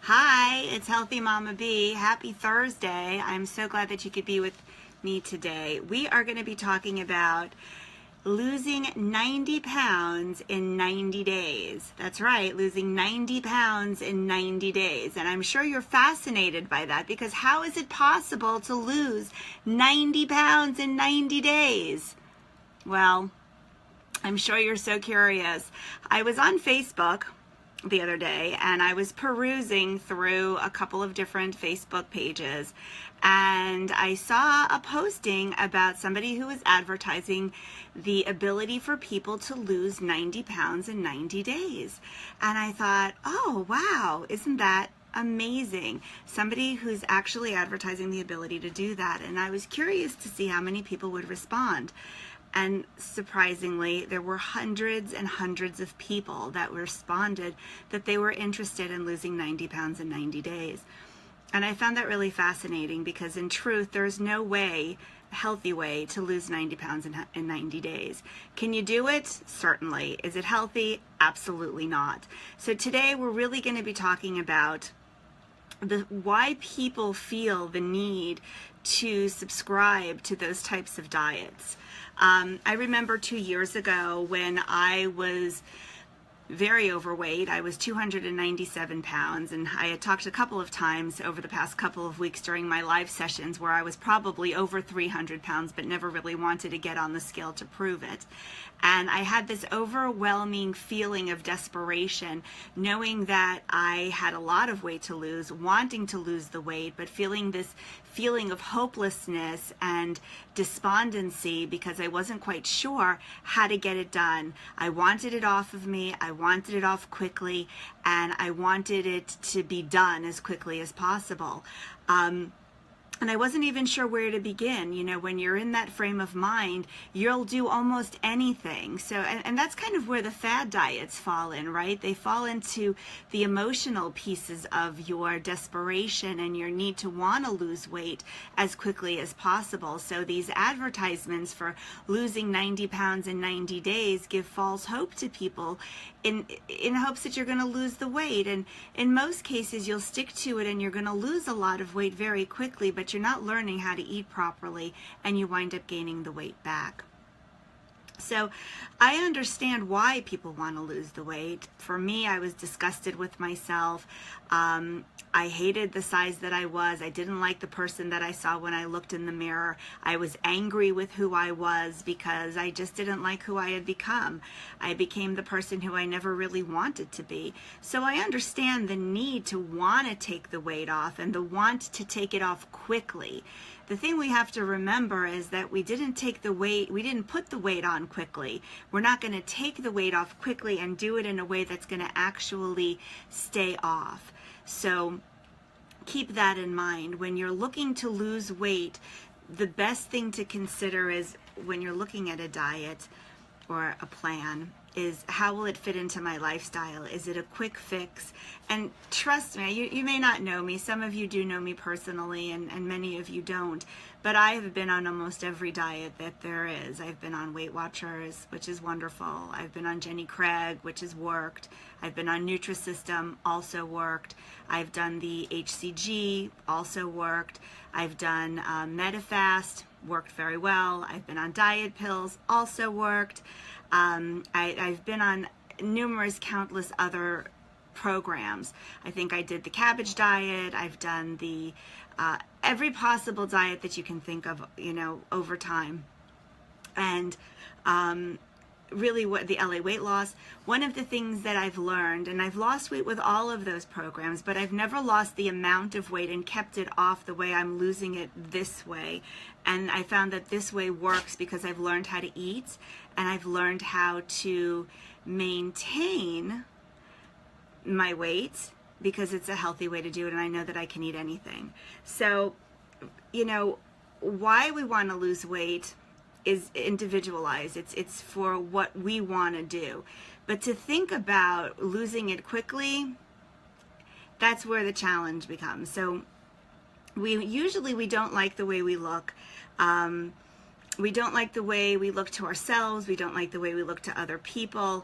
Hi, it's Healthy Mama B. Happy Thursday. I'm so glad that you could be with me today. We are going to be talking about losing 90 pounds in 90 days. That's right, losing 90 pounds in 90 days. And I'm sure you're fascinated by that because how is it possible to lose 90 pounds in 90 days? Well, I'm sure you're so curious. I was on Facebook the other day and I was perusing through a couple of different Facebook pages and I saw a posting about somebody who was advertising the ability for people to lose 90 pounds in 90 days. And I thought, oh wow, isn't that amazing? Somebody who's actually advertising the ability to do that. And I was curious to see how many people would respond. And surprisingly, there were hundreds and hundreds of people that responded that they were interested in losing 90 pounds in 90 days. And I found that really fascinating because in truth, there's no way, healthy way to lose 90 pounds in 90 days. Can you do it? Certainly. Is it healthy? Absolutely not. So today we're really going to be talking about why people feel the need to subscribe to those types of diets. I remember 2 years ago when I was very overweight. I was 297 pounds, and I had talked a couple of times over the past couple of weeks during my live sessions where I was probably over 300 pounds but never really wanted to get on the scale to prove it. And I had this overwhelming feeling of desperation, knowing that I had a lot of weight to lose, wanting to lose the weight, but feeling this feeling of hopelessness and despondency because I wasn't quite sure how to get it done. I wanted it off of me, I wanted it off quickly, and I wanted it to be done as quickly as possible. And I wasn't even sure where to begin. You know, when you're in that frame of mind, you'll do almost anything. So, and that's kind of where the fad diets fall in, right? They fall into the emotional pieces of your desperation and your need to want to lose weight as quickly as possible. So these advertisements for losing 90 pounds in 90 days give false hope to people in hopes that you're going to lose the weight. And in most cases, you'll stick to it and you're going to lose a lot of weight very quickly, but you're not learning how to eat properly and you wind up gaining the weight back. So I understand why people want to lose the weight. For me, I was disgusted with myself. I hated the size that I was. I didn't like the person that I saw when I looked in the mirror. I was angry with who I was because I just didn't like who I had become. I became the person who I never really wanted to be. So I understand the need to want to take the weight off and the want to take it off quickly. The thing we have to remember is that we didn't put the weight on quickly. We're not going to take the weight off quickly and do it in a way that's going to actually stay off. So keep that in mind. When you're looking to lose weight, the best thing to consider is when you're looking at a diet or a plan is how will it fit into my lifestyle? Is it a quick fix? And trust me, you may not know me. Some of you do know me personally and many of you don't. But I have been on almost every diet that there is. I've been on Weight Watchers, which is wonderful. I've been on Jenny Craig, which has worked. I've been on Nutrisystem, also worked. I've done the HCG, also worked. I've done MetaFast, worked very well. I've been on diet pills, also worked. I've been on countless other programs. I think I did the cabbage diet. I've done the every possible diet that you can think of, you know, over time. And really what the LA weight loss, one of the things that I've learned, and I've lost weight with all of those programs, but I've never lost the amount of weight and kept it off the way I'm losing it this way. And I found that this way works because I've learned how to eat and I've learned how to maintain my weight because it's a healthy way to do it and I know that I can eat anything. So, you know, why we want to lose weight is individualized. It's for what we want to do. But to think about losing it quickly, that's where the challenge becomes. So we don't like the way we look. We don't like the way we look to ourselves. We don't like the way we look to other people.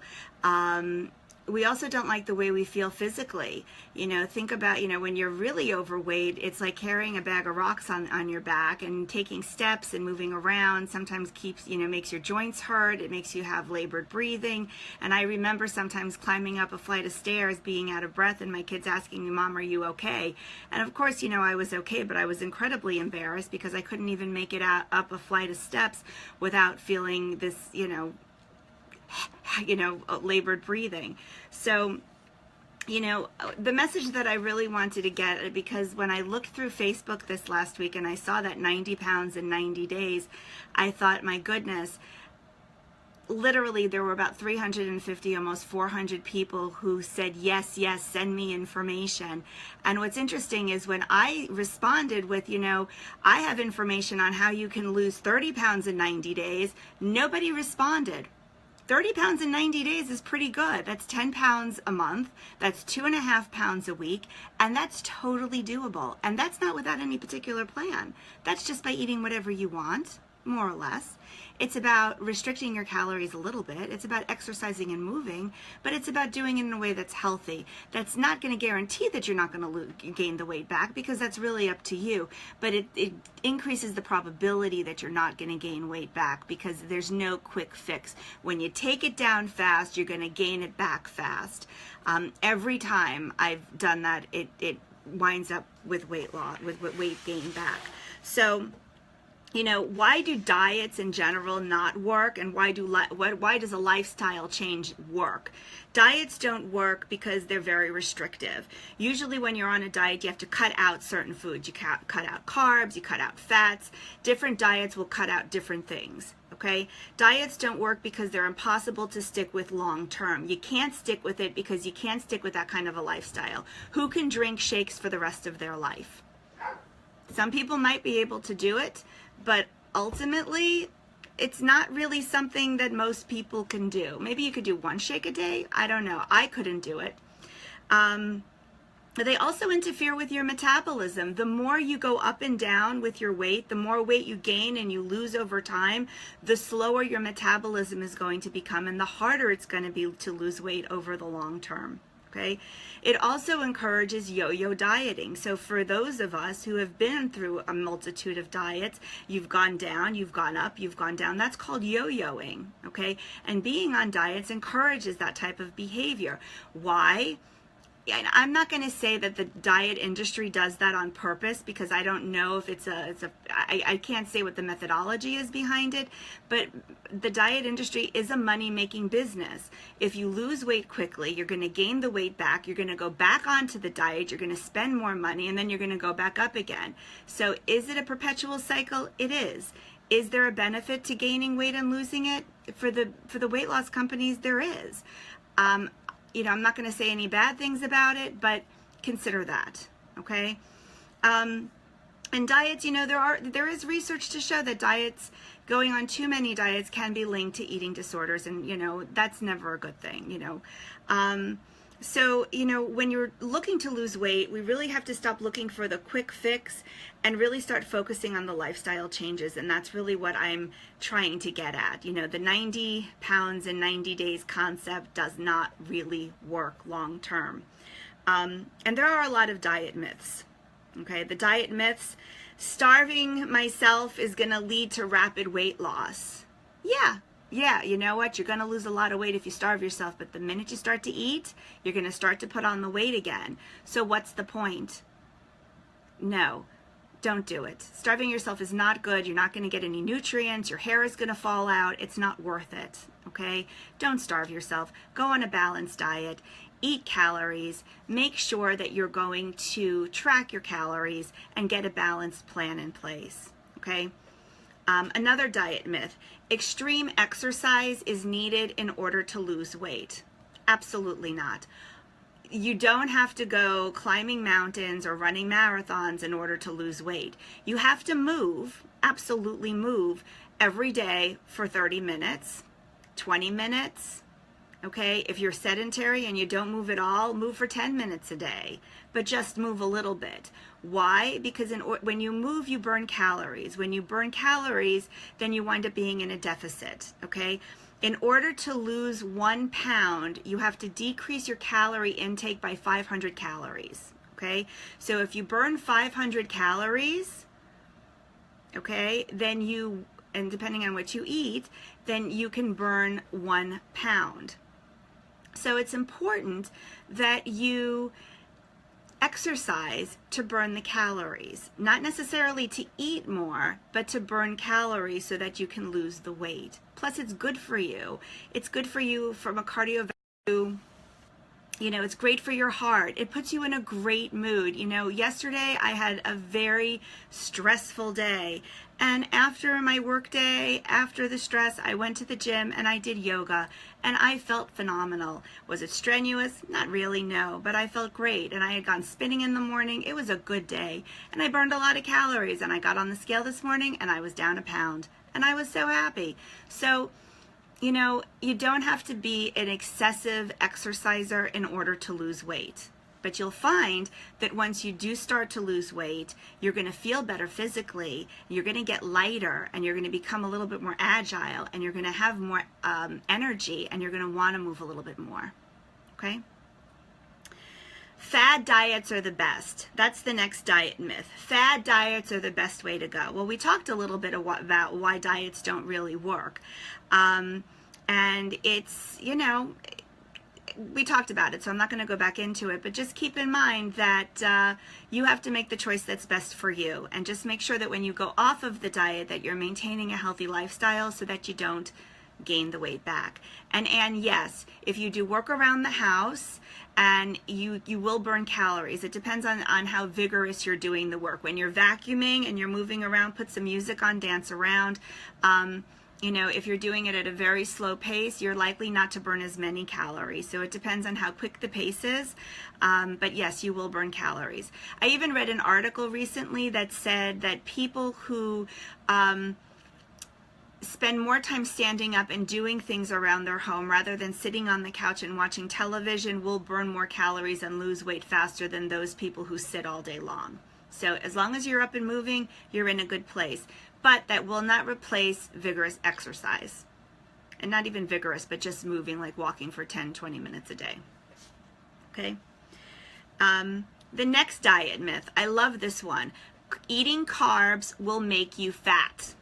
we also don't like the way we feel physically. Think about, when you're really overweight, it's like carrying a bag of rocks on your back, and taking steps and moving around sometimes makes your joints hurt. It makes you have labored breathing. And I remember sometimes climbing up a flight of stairs, being out of breath, and my kids asking me, "Mom, are you okay?" And of course, I was okay, but I was incredibly embarrassed because I couldn't even make it up a flight of steps without feeling this, labored breathing. So, the message that I really wanted to get, because when I looked through Facebook this last week and I saw that 90 pounds in 90 days, I thought, my goodness, literally there were about 350, almost 400 people who said, yes, send me information. And what's interesting is when I responded with, I have information on how you can lose 30 pounds in 90 days, nobody responded. 30 pounds in 90 days is pretty good. That's 10 pounds a month. That's 2.5 pounds a week. And that's totally doable. And that's not without any particular plan. That's just by eating whatever you want, more or less. It's about restricting your calories a little bit. It's about exercising and moving, but it's about doing it in a way that's healthy. That's not going to guarantee that you're not going to gain the weight back, because that's really up to you. But it increases the probability that you're not going to gain weight back, because there's no quick fix. When you take it down fast, you're going to gain it back fast. Every time I've done that, it winds up with weight loss, with weight gain back. So, why do diets in general not work, and why does a lifestyle change work? Diets don't work because they're very restrictive. Usually when you're on a diet, you have to cut out certain foods. You cut out carbs, you cut out fats. Different diets will cut out different things. Okay? Diets don't work because they're impossible to stick with long term. You can't stick with it because you can't stick with that kind of a lifestyle. Who can drink shakes for the rest of their life? Some people might be able to do it, but ultimately, it's not really something that most people can do. Maybe you could do one shake a day. I don't know. I couldn't do it. They also interfere with your metabolism. The more you go up and down with your weight, the more weight you gain and you lose over time, the slower your metabolism is going to become, and the harder it's going to be to lose weight over the long term. Okay. It also encourages yo-yo dieting. So for those of us who have been through a multitude of diets, you've gone down, you've gone up, you've gone down. That's called yo-yoing. Okay. And being on diets encourages that type of behavior. Why? I'm not going to say that the diet industry does that on purpose, because I don't know if I can't say what the methodology is behind it, but the diet industry is a money-making business. If you lose weight quickly, you're going to gain the weight back, you're going to go back onto the diet, you're going to spend more money, and then you're going to go back up again. So is it a perpetual cycle? It is. Is there a benefit to gaining weight and losing it? For the weight loss companies, there is. I'm not going to say any bad things about it, but consider that, okay? And diets, there is research to show that going on too many diets can be linked to eating disorders, and, that's never a good thing, So, when you're looking to lose weight, we really have to stop looking for the quick fix and really start focusing on the lifestyle changes. And that's really what I'm trying to get at. The 90 pounds in 90 days concept does not really work long term. And there are a lot of diet myths. Okay, the diet myths: starving myself is going to lead to rapid weight loss. Yeah, you know what? You're going to lose a lot of weight if you starve yourself, but the minute you start to eat, you're going to start to put on the weight again. So what's the point? No, don't do it. Starving yourself is not good. You're not going to get any nutrients. Your hair is going to fall out. It's not worth it, okay? Don't starve yourself. Go on a balanced diet. Eat calories. Make sure that you're going to track your calories and get a balanced plan in place, okay? Another diet myth: extreme exercise is needed in order to lose weight. Absolutely not. You don't have to go climbing mountains or running marathons in order to lose weight. You have to move, absolutely move, every day for 30 minutes, 20 minutes. Okay, if you're sedentary and you don't move at all, move for 10 minutes a day, but just move a little bit. Why? Because when you move, you burn calories. When you burn calories, then you wind up being in a deficit, okay? in order to lose 1 pound, you have to decrease your calorie intake by 500 calories. Okay, so if you burn 500 calories, okay, then you, and depending on what you eat, then you can burn 1 pound. So it's important that you exercise to burn the calories, not necessarily to eat more, but to burn calories so that you can lose the weight. Plus, it's good for you. It's good for you from a cardiovascular. You know, it's great for your heart. It puts you in a great mood. You know, yesterday I had a very stressful day. And after my work day, after the stress, I went to the gym and I did yoga. And I felt phenomenal. Was it strenuous? Not really, no. But I felt great. And I had gone spinning in the morning. It was a good day. And I burned a lot of calories. And I got on the scale this morning and I was down 1 pound. And I was so happy. So, you know, you don't have to be an excessive exerciser in order to lose weight. But you'll find that once you do start to lose weight, you're going to feel better physically, you're going to get lighter, and you're going to become a little bit more agile, and you're going to have more energy, and you're going to want to move a little bit more. Okay? Fad diets are the best. That's the next diet myth. Fad diets are the best way to go. Well, we talked a little bit about why diets don't really work. And it's, you know, we talked about it, so I'm not going to go back into it, but just keep in mind that you have to make the choice that's best for you. And just make sure that when you go off of the diet that you're maintaining a healthy lifestyle so that you don't gain the weight back. And yes, if you do work around the house, and you will burn calories. It depends on how vigorous you're doing the work. When you're vacuuming and you're moving around, put some music on, dance around. You know, if you're doing it at a very slow pace, you're likely not to burn as many calories. So it depends on how quick the pace is. But yes, you will burn calories. I even read an article recently that said that people who spend more time standing up and doing things around their home rather than sitting on the couch and watching television will burn more calories and lose weight faster than those people who sit all day long. So as long as you're up and moving, you're in a good place. But that will not replace vigorous exercise. And not even vigorous, but just moving, like walking for 10, 20 minutes a day. Okay? The next diet myth, I love this one. Eating carbs will make you fat.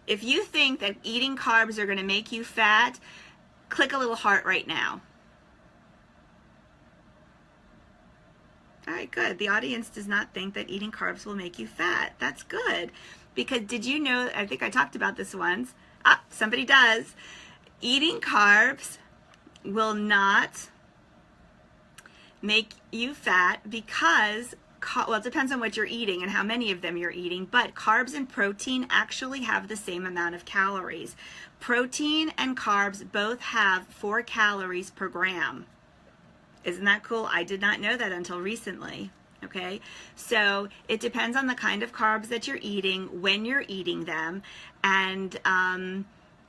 If you think that eating carbs are going to make you fat, click a little heart right now. All right, good. The audience does not think that eating carbs will make you fat. That's good. Because did you know, I think I talked about this once. Somebody does. Eating carbs will not make you fat because, well, it depends on what you're eating and how many of them you're eating, but carbs and protein actually have the same amount of calories. Protein and carbs both have 4 calories per gram. Isn't that cool? I did not know that until recently. Okay, so it depends on the kind of carbs that you're eating, when you're eating them, and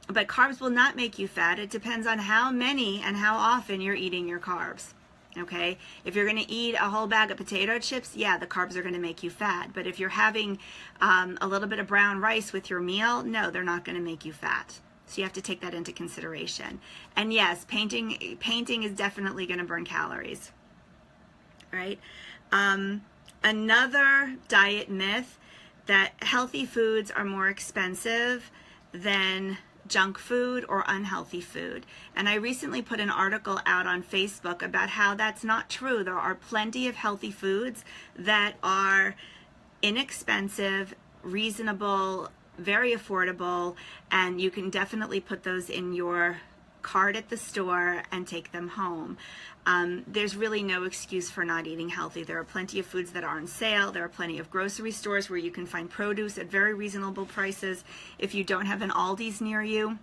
but carbs will not make you fat. It depends on how many and how often you're eating your carbs. Okay, if you're going to eat a whole bag of potato chips, yeah, the carbs are going to make you fat. But if you're having a little bit of brown rice with your meal, no, they're not going to make you fat. So you have to take that into consideration. And yes, painting is definitely going to burn calories. Right? Another diet myth, that healthy foods are more expensive than junk food or unhealthy food. And I recently put an article out on Facebook about how that's not true. There are plenty of healthy foods that are inexpensive, reasonable, very affordable, and you can definitely put those in your cart at the store and take them home. There's really no excuse for not eating healthy. There are plenty of foods that are on sale. There are plenty of grocery stores where you can find produce at very reasonable prices. If you don't have an Aldi's near you,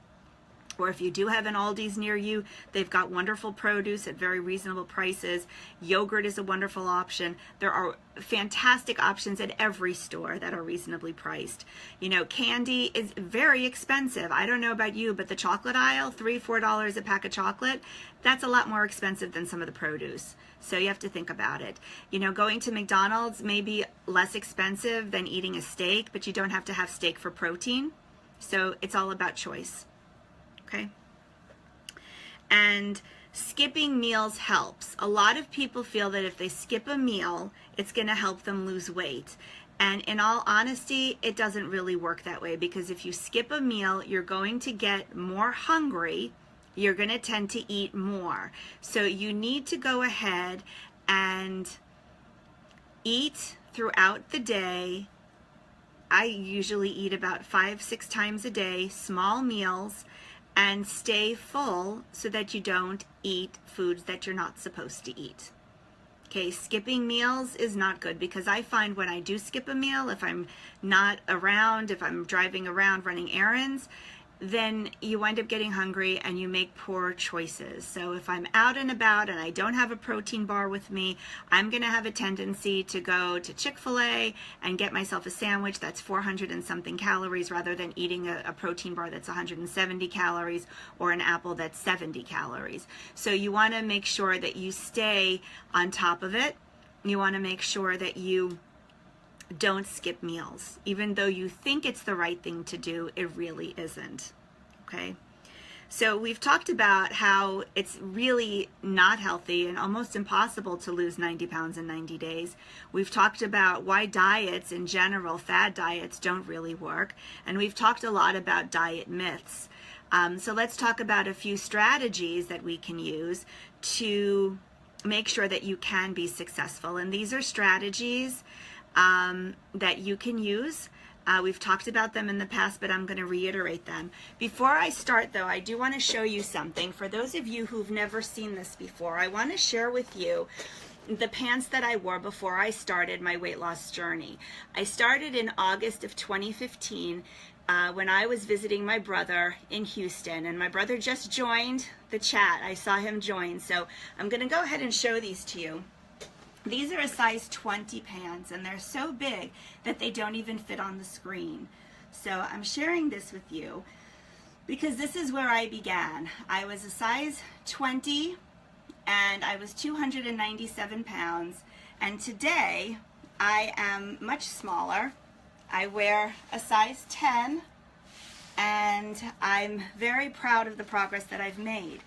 or if you do have an Aldi's near you, they've got wonderful produce at very reasonable prices. Yogurt is a wonderful option. There are fantastic options at every store that are reasonably priced. You know, candy is very expensive. I don't know about you, but the chocolate aisle, $3, $4 a pack of chocolate, that's a lot more expensive than some of the produce. So you have to think about it. You know, going to McDonald's may be less expensive than eating a steak, but you don't have to have steak for protein. So it's all about choice. okay? And skipping meals helps. A lot of people feel that if they skip a meal, it's going to help them lose weight. And in all honesty, it doesn't really work that way, because if you skip a meal, you're going to get more hungry. You're going to tend to eat more. So you need to go ahead and eat throughout the day. I usually eat about 5-6 times a day, small meals, and stay full so that you don't eat foods that you're not supposed to eat. Okay, skipping meals is not good, because I find when I do skip a meal, if I'm not around, if I'm driving around running errands, then you wind up getting hungry and you make poor choices. So if I'm out and about and I don't have a protein bar with me, I'm going to have a tendency to go to Chick-fil-A and get myself a sandwich that's 400 and something calories, rather than eating a protein bar that's 170 calories or an apple that's 70 calories. So you want to make sure that you stay on top of it. You want to make sure that you don't skip meals. Even though you think it's the right thing to do, it really isn't. Okay? So we've talked about how it's really not healthy and almost impossible to lose 90 pounds in 90 days. We've talked about why diets in general, fad diets, don't really work. And we've talked a lot about diet myths. So let's talk about a few strategies that we can use to make sure that you can be successful. And these are strategies that you can use. We've talked about them in the past, but I'm going to reiterate them. Before I start, though, I do want to show you something. For those of you who've never seen this before, I want to share with you the pants that I wore before I started my weight loss journey. I started in August of 2015 when I was visiting my brother in Houston, and my brother just joined the chat. I saw him join, so I'm going to go ahead and show these to you. These are a size 20 pants, and they're so big that they don't even fit on the screen. So I'm sharing this with you because this is where I began. I was a size 20, and I was 297 pounds, and today I am much smaller. I wear a size 10, and I'm very proud of the progress that I've made.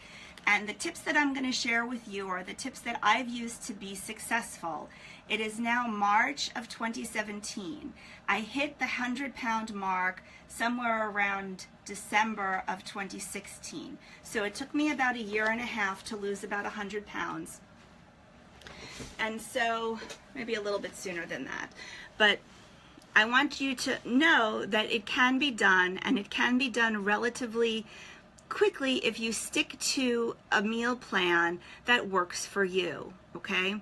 And the tips that I'm going to share with you are the tips that I've used to be successful. It is now March of 2017. I hit the 100-pound mark somewhere around December of 2016. So it took me about a year and a half to lose about 100 pounds. And so maybe a little bit sooner than that. But I want you to know that it can be done, and it can be done relatively quickly if you stick to a meal plan that works for you, okay?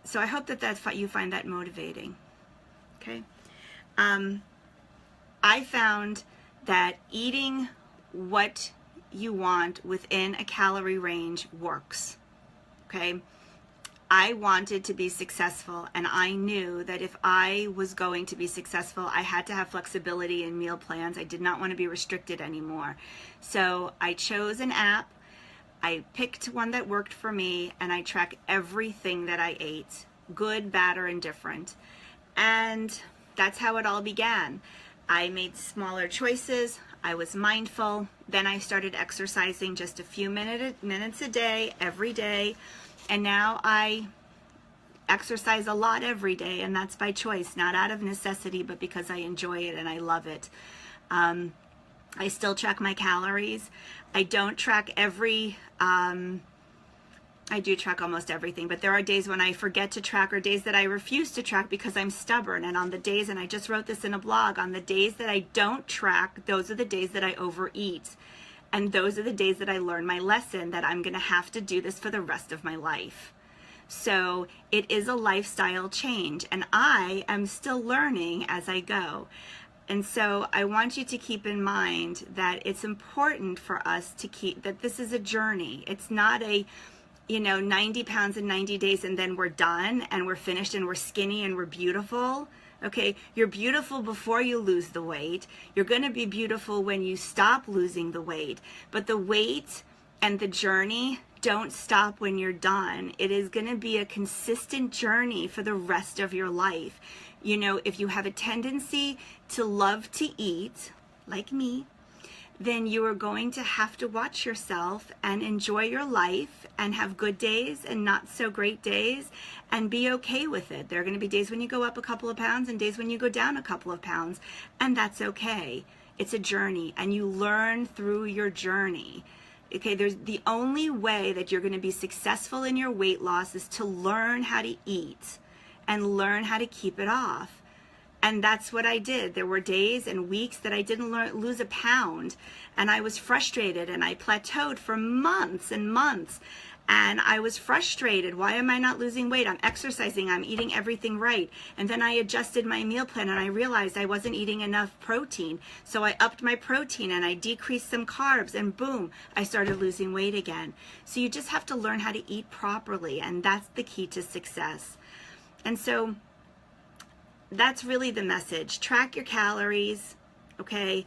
So I hope that you find that motivating, okay? I found that eating what you want within a calorie range works, okay? I wanted to be successful, and I knew that if I was going to be successful, I had to have flexibility in meal plans. I did not want to be restricted anymore. So I chose an app, I picked one that worked for me, and I track everything that I ate, good, bad, or indifferent. And that's how it all began. I made smaller choices, I was mindful, then I started exercising just a few minutes a day, every day. And now I exercise a lot every day, and that's by choice, not out of necessity, but because I enjoy it and I love it. I still track my calories. I don't track I do track almost everything, but there are days when I forget to track, or days that I refuse to track because I'm stubborn. And on the days, and I just wrote this in a blog, on the days that I don't track, those are the days that I overeat. And those are the days that I learn my lesson that I'm going to have to do this for the rest of my life. So it is a lifestyle change, and I am still learning as I go. And so I want you to keep in mind that it's important for us to keep that this is a journey. It's not a 90 pounds in 90 days and then we're done and we're finished and we're skinny and we're beautiful. Okay, you're beautiful before you lose the weight. You're going to be beautiful when you stop losing the weight. But the weight and the journey don't stop when you're done. It is going to be a consistent journey for the rest of your life. If you have a tendency to love to eat, like me, then you are going to have to watch yourself and enjoy your life and have good days and not so great days and be okay with it. There are going to be days when you go up a couple of pounds and days when you go down a couple of pounds, and that's okay. It's a journey, and you learn through your journey. Okay, there's the only way that you're going to be successful in your weight loss is to learn how to eat and learn how to keep it off. And that's what I did. There were days and weeks that I didn't lose a pound, and I was frustrated, and I plateaued for months and months, and I was frustrated. Why am I not losing weight? I'm exercising, I'm eating everything right. And then I adjusted my meal plan, and I realized I wasn't eating enough protein. So I upped my protein and I decreased some carbs, and boom, I started losing weight again. So you just have to learn how to eat properly, and that's the key to success. And so that's really the message. Track your calories, okay?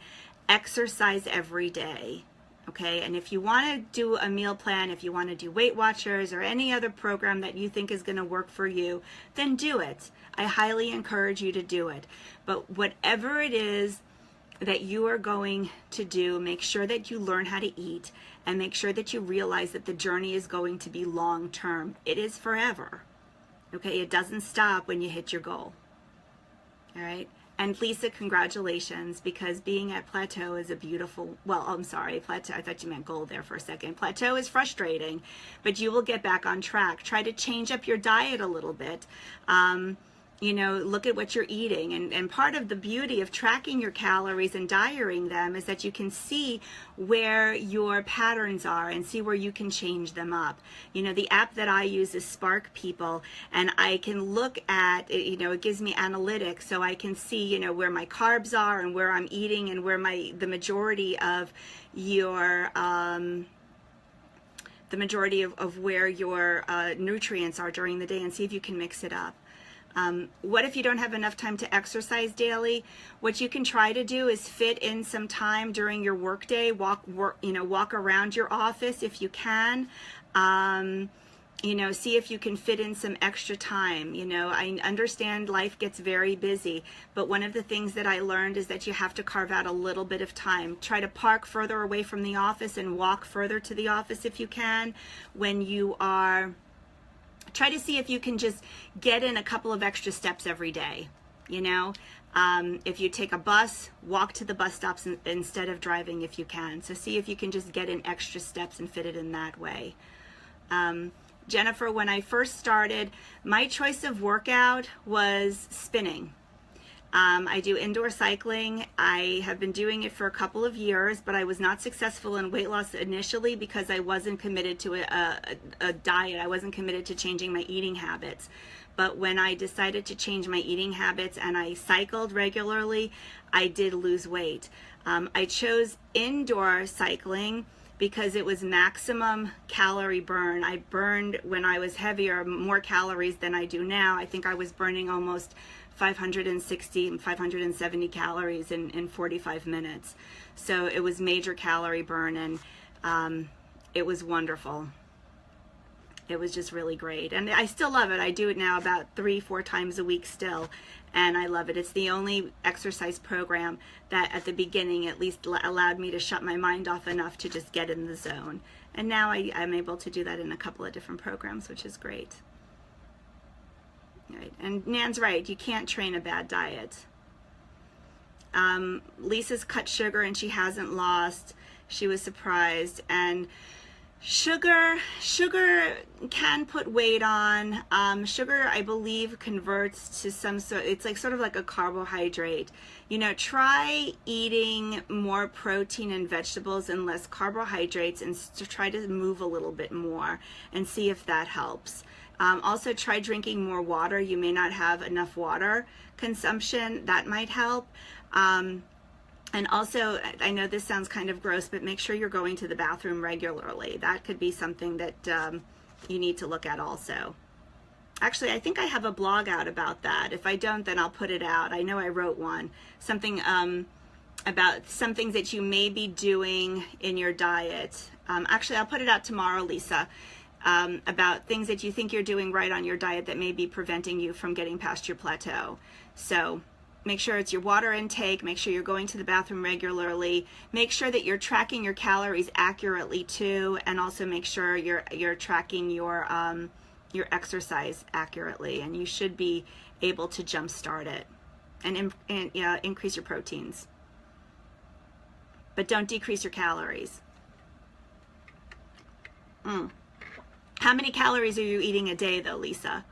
Exercise every day, okay? And if you want to do a meal plan, if you want to do Weight Watchers or any other program that you think is going to work for you, then do it. I highly encourage you to do it. But whatever it is that you are going to do, make sure that you learn how to eat, and make sure that you realize that the journey is going to be long term. It is forever, okay? It doesn't stop when you hit your goal. All right. And Lisa, congratulations, because being at plateau is a beautiful, well, I'm sorry, plateau, I thought you meant goal there for a second. Plateau is frustrating, but you will get back on track. Try to change up your diet a little bit. You know, look at what you're eating. And part of the beauty of tracking your calories and diarying them is that you can see where your patterns are and see where you can change them up. You know, the app that I use is Spark People, and I can look at, you know, it gives me analytics, so I can see, you know, where my carbs are and where I'm eating and where the majority of your, where your nutrients are during the day, and see if you can mix it up. What if you don't have enough time to exercise daily? What you can try to do is fit in some time during your workday. Walk around your office if you can. You know, see if you can fit in some extra time. You know, I understand life gets very busy, but one of the things that I learned is that you have to carve out a little bit of time. Try to park further away from the office and walk further to the office if you can. When you are try to see if you can just get in a couple of extra steps every day. You know, if you take a bus, walk to the bus stops instead of driving if you can. So see if you can just get in extra steps and fit it in that way. Jennifer, when I first started, my choice of workout was spinning. I do indoor cycling. I have been doing it for a couple of years, but I was not successful in weight loss initially because I wasn't committed to a diet. I wasn't committed to changing my eating habits. But when I decided to change my eating habits and I cycled regularly, I did lose weight. I chose indoor cycling because it was maximum calorie burn. I burned, when I was heavier, more calories than I do now. I think I was burning almost 560, 570 calories in 45 minutes. So it was major calorie burn, and it was wonderful. It was just really great. And I still love it. I do it now about 3-4 times a week still, and I love it. It's the only exercise program that at the beginning at least allowed me to shut my mind off enough to just get in the zone. And now I'm able to do that in a couple of different programs, which is great. Right. And Nan's right, you can't train a bad diet. Lisa's cut sugar and she hasn't lost. She was surprised. And sugar can put weight on. Sugar, I believe, converts to some sort, it's like sort of like a carbohydrate. You know, try eating more protein and vegetables and less carbohydrates, and to try to move a little bit more and see if that helps. Also try drinking more water. You may not have enough water consumption. That might help. And also, I know this sounds kind of gross, but make sure you're going to the bathroom regularly. That could be something that you need to look at also. Actually, I think I have a blog out about that. If I don't, then I'll put it out. I know I wrote one. Something about some things that you may be doing in your diet. Actually, I'll put it out tomorrow, Lisa. About things that you think you're doing right on your diet that may be preventing you from getting past your plateau. So Make sure it's your water intake. Make sure you're going to the bathroom regularly. Make sure that you're tracking your calories accurately too, and also make sure you're tracking your exercise accurately. And you should be able to jumpstart it and increase your proteins. But don't decrease your calories. How many calories are you eating a day though, Lisa?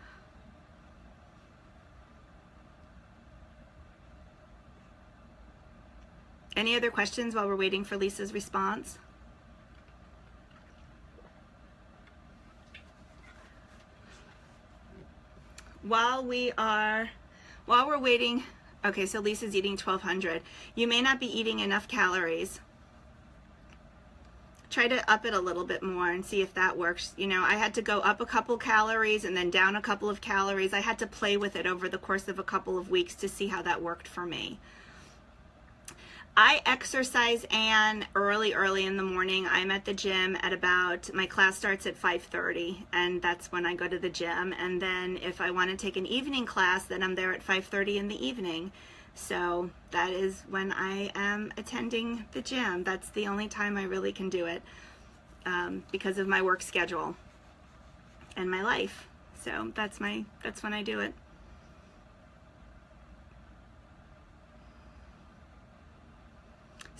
Any other questions while we're waiting for Lisa's response? While we're waiting, okay, so Lisa's eating 1,200. You may not be eating enough calories. Try to up it a little bit more and see if that works. You know, I had to go up a couple calories and then down a couple of calories. I had to play with it over the course of a couple of weeks to see how that worked for me. I exercise early in the morning. I'm at the gym at about, my class starts at 5:30, and that's when I go to the gym. And then if I want to take an evening class, then I'm there at 5:30 in the evening. So that is when I am attending the gym. That's the only time I really can do it because of my work schedule and my life. So that's when I do it.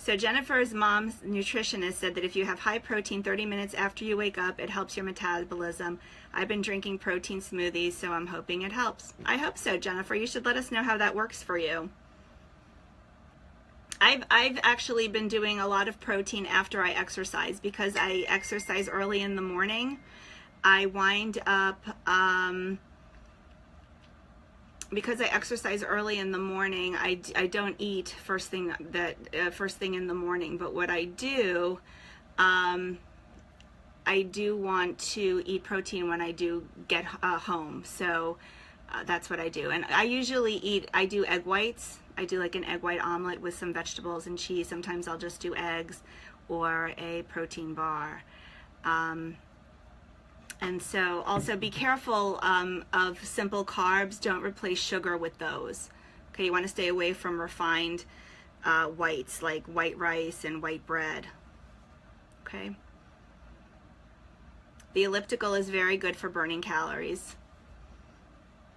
So Jennifer's mom's nutritionist said that if you have high protein 30 minutes after you wake up, it helps your metabolism. I've been drinking protein smoothies, so I'm hoping it helps. I hope so, Jennifer. You should let us know how that works for you. I've actually been doing a lot of protein after I exercise because I exercise early in the morning. I wind up, because I exercise early in the morning, I don't eat first thing in the morning. But what I do, I do want to eat protein when I do get home. So that's what I do. And I usually do egg whites. I do like an egg white omelet with some vegetables and cheese. Sometimes I'll just do eggs or a protein bar. And so also be careful of simple carbs. Don't replace sugar with those. Okay, you want to stay away from refined whites like white rice and white bread. Okay. The elliptical is very good for burning calories.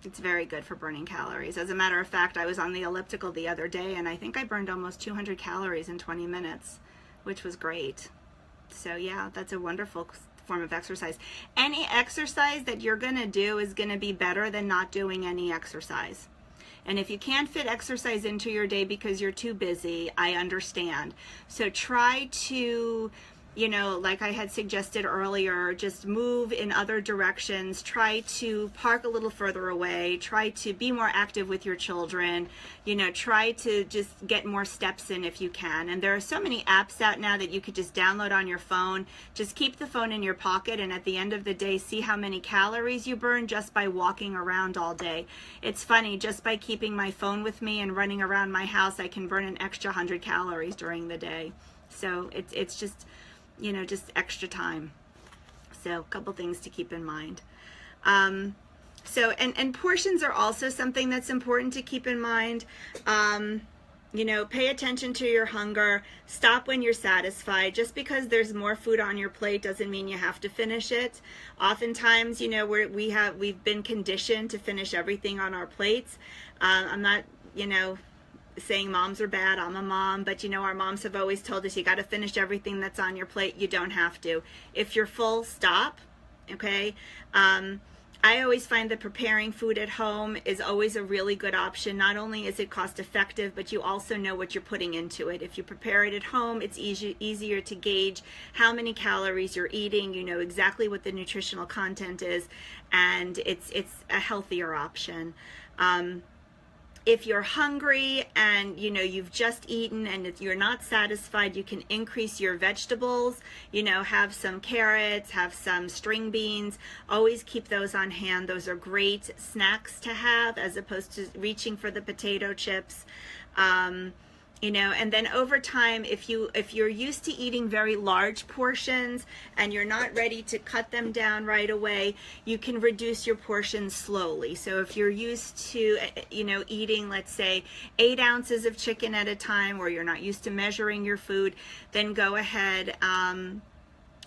It's very good for burning calories. As a matter of fact, I was on the elliptical the other day and I think I burned almost 200 calories in 20 minutes, which was great. So yeah, that's a wonderful form of exercise. Any exercise that you're going to do is going to be better than not doing any exercise. And if you can't fit exercise into your day because you're too busy, I understand. So try to, you know, like I had suggested earlier, just move in other directions. Try to park a little further away. Try to be more active with your children. You know, try to just get more steps in if you can. And there are so many apps out now that you could just download on your phone. Just keep the phone in your pocket, and at the end of the day, see how many calories you burn just by walking around all day. It's funny, just by keeping my phone with me and running around my house, I can burn an extra 100 calories during the day. So it's just, you know, just extra time. So a couple things to keep in mind. And portions are also something that's important to keep in mind. You know, pay attention to your hunger. Stop when you're satisfied. Just because there's more food on your plate doesn't mean you have to finish it. Oftentimes, you know, we've been conditioned to finish everything on our plates. I'm not, you know, saying moms are bad. I'm a mom, but you know, our moms have always told us you got to finish everything that's on your plate. You don't have to. If you're full, stop. Okay. I always find that preparing food at home is always a really good option. Not only is it cost effective, but you also know what you're putting into it. If you prepare it at home, it's easier to gauge how many calories you're eating. You know exactly what the nutritional content is, and it's a healthier option. If you're hungry and you know you've just eaten and if you're not satisfied, you can increase your vegetables. You know, have some carrots, have some string beans. Always keep those on hand. Those are great snacks to have as opposed to reaching for the potato chips. And then over time, if you're used to eating very large portions and you're not ready to cut them down right away, you can reduce your portions slowly. So if you're used to, eating, let's say, 8 ounces of chicken at a time, or you're not used to measuring your food, then go ahead and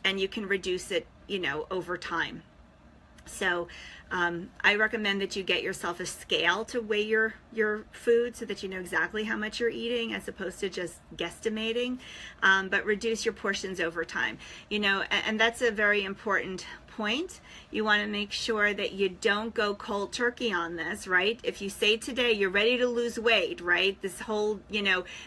you can reduce it, over time. So I recommend that you get yourself a scale to weigh your food so that you know exactly how much you're eating, as opposed to just guesstimating, but reduce your portions over time. And that's a very important point. You want to make sure that you don't go cold turkey on this, right? If you say today you're ready to lose weight, right? This whole,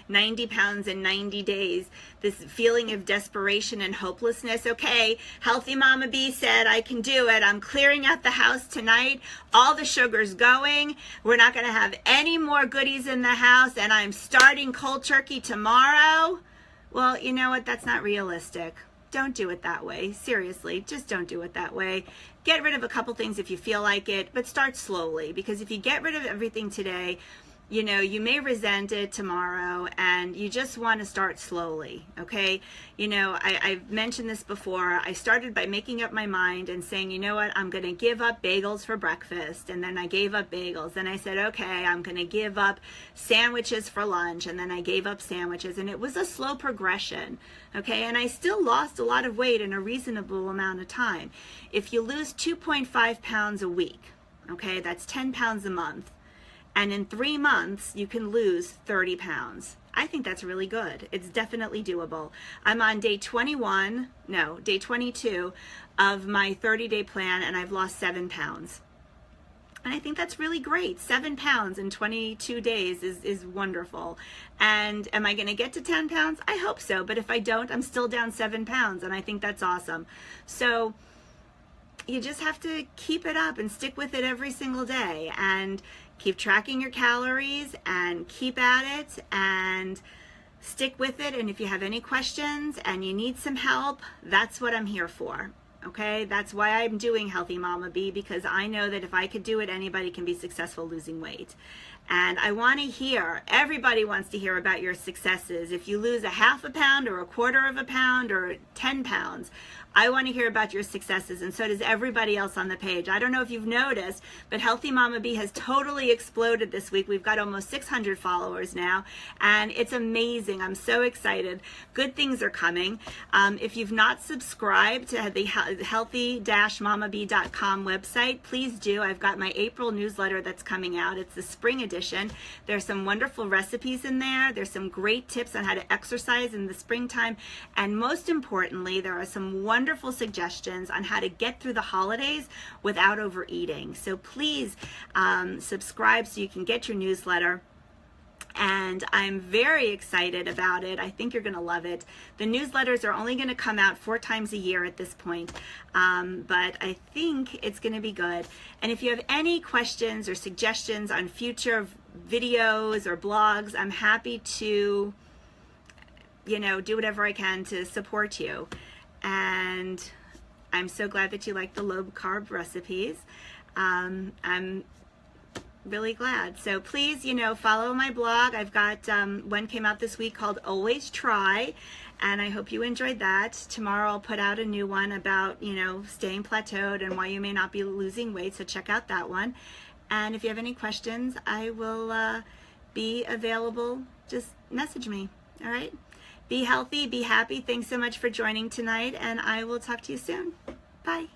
90 pounds in 90 days, this feeling of desperation and hopelessness. Okay, Healthy Mama B said I can do it. I'm clearing out the house tonight. All the sugar's going. We're not going to have any more goodies in the house, and I'm starting cold turkey tomorrow. Well, you know what? That's not realistic. Don't do it that way. Seriously, just don't do it that way. Get rid of a couple things if you feel like it, but start slowly, because if you get rid of everything today, you may resent it tomorrow, and you just want to start slowly, okay? I've mentioned this before. I started by making up my mind and saying, you know what, I'm going to give up bagels for breakfast, and then I gave up bagels. Then I said, okay, I'm going to give up sandwiches for lunch, and then I gave up sandwiches, and it was a slow progression, okay? And I still lost a lot of weight in a reasonable amount of time. If you lose 2.5 pounds a week, okay, that's 10 pounds a month. And in 3 months, you can lose 30 pounds. I think that's really good. It's definitely doable. I'm on day 22 of my 30-day plan, and I've lost 7 pounds. And I think that's really great. 7 pounds in 22 days is wonderful. And am I going to get to 10 pounds? I hope so. But if I don't, I'm still down 7 pounds, and I think that's awesome. So you just have to keep it up and stick with it every single day, and keep tracking your calories, and keep at it, and stick with it. And if you have any questions and you need some help, that's what I'm here for. Okay, that's why I'm doing Healthy Mama B, because I know that if I could do it, anybody can be successful losing weight. And I want to hear, everybody wants to hear about your successes. If you lose a half a pound or a quarter of a pound or 10 pounds, I want to hear about your successes, and so does everybody else on the page. I don't know if you've noticed, but Healthy Mama B has totally exploded this week. We've got almost 600 followers now, and it's amazing. I'm so excited. Good things are coming. If you've not subscribed to the healthy-mamab.com website, please do. I've got my April newsletter that's coming out. It's the spring edition. There's some wonderful recipes in there. There's some great tips on how to exercise in the springtime, and most importantly, there are some wonderful suggestions on how to get through the holidays without overeating. So please subscribe so you can get your newsletter. And I'm very excited about it. I think you're going to love it. The newsletters are only going to come out 4 times a year at this point, but I think it's going to be good. And if you have any questions or suggestions on future videos or blogs, I'm happy to, do whatever I can to support you. And I'm so glad that you like the low carb recipes. I'm really glad. So please, follow my blog. I've got one came out this week called Always Try, and I hope you enjoyed that. Tomorrow I'll put out a new one about, staying plateaued and why you may not be losing weight. So check out that one. And if you have any questions, I will be available. Just message me. All right. Be healthy, be happy. Thanks so much for joining tonight, and I will talk to you soon. Bye.